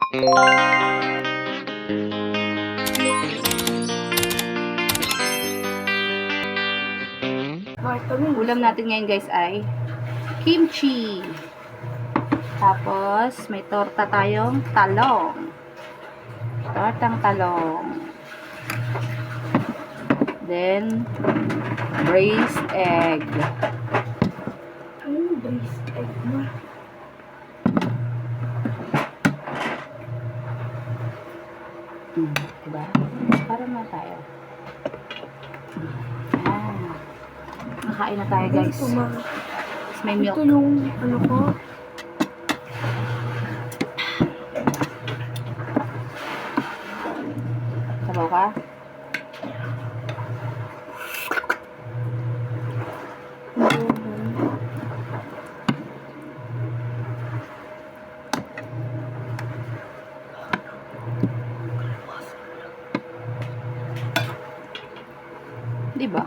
Ulam natin ngayon guys ay kimchi. Tapos may torta tayong talong. Tortang talong. Then braised egg. Ano braised egg mo? Diba? Para na tayo. Nakain na tayo guys. Tapos may milk. Ito yung ano ko. Sabaw ka? Diba?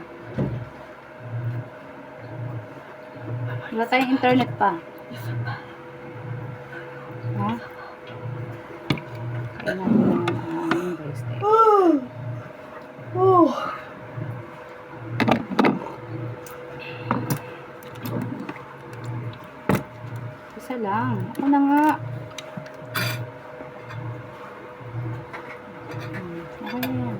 Wala tayong internet pa. Ha? Kaya natin yung braised egg. Isa lang. Ako na nga. Okay na yan.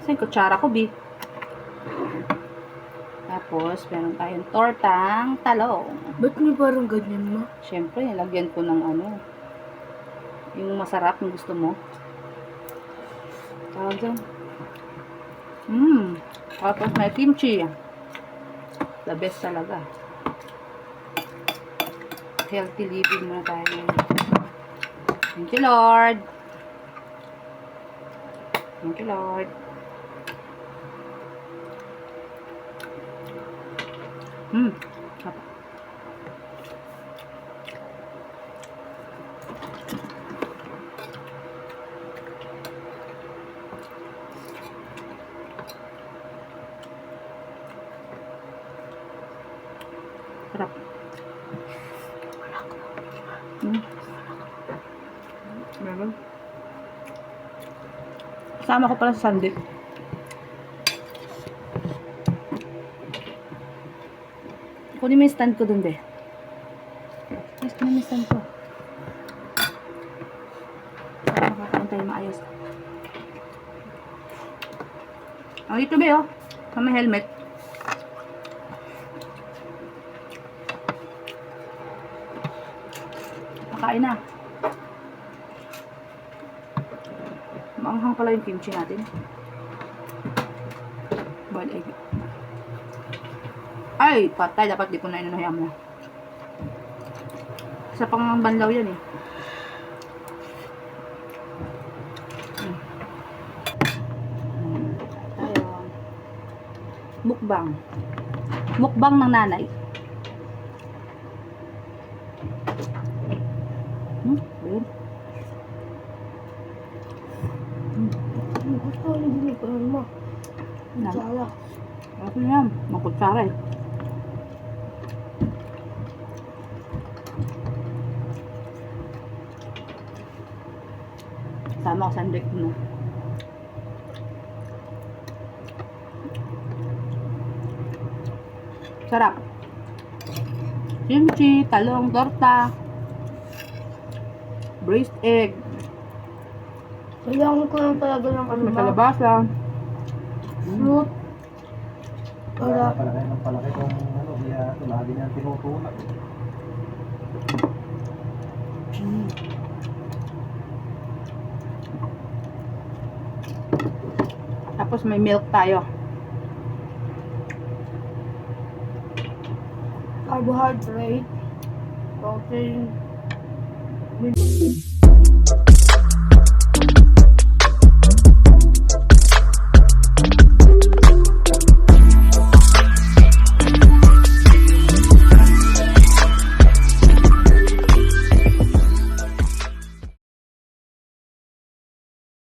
Saan kutsara ko, Bi? Tapos, meron tayong tortang talong. Ba't may parang ganyan mo? Siyempre, nilagyan ko ng ano, yung masarap yung gusto mo. Tawag dyan. Tapos may kimchi. The best talaga. Healthy living muna tayo ngayon. Thank you, Lord. Thank you, Lord. Sarap. Sarap. Meron. Kasama ko pala sa Sunday. Kunin mo yung stand ko dun, be. Yes, kunin mo yung stand ko. Para makakain tayo maayos. Oh, dito, be, oh. Sa may helmet. Makain na. Maanghang pala yung kimchi natin. Boiled egg. Ay, patay. Dapat di ko na inunahiyan mo. Sa pang banlaw yan eh. Tayo. Mukbang. Mukbang ng nanay. Ayun. Gusto ko hindi ko mo. Sala. Ako na yan. Makutsara eh. Sama ko sa andek mo. Sarap. Kimchi, talong, torta, braised egg, Kailangan ko lang talaga ng ano may ba? kalabasa. Fruit. Para Palaki ng palaki kung ano, kaya ito lagi niyan tinutulak. Tapos may milk tayo. carbohydrate, protein,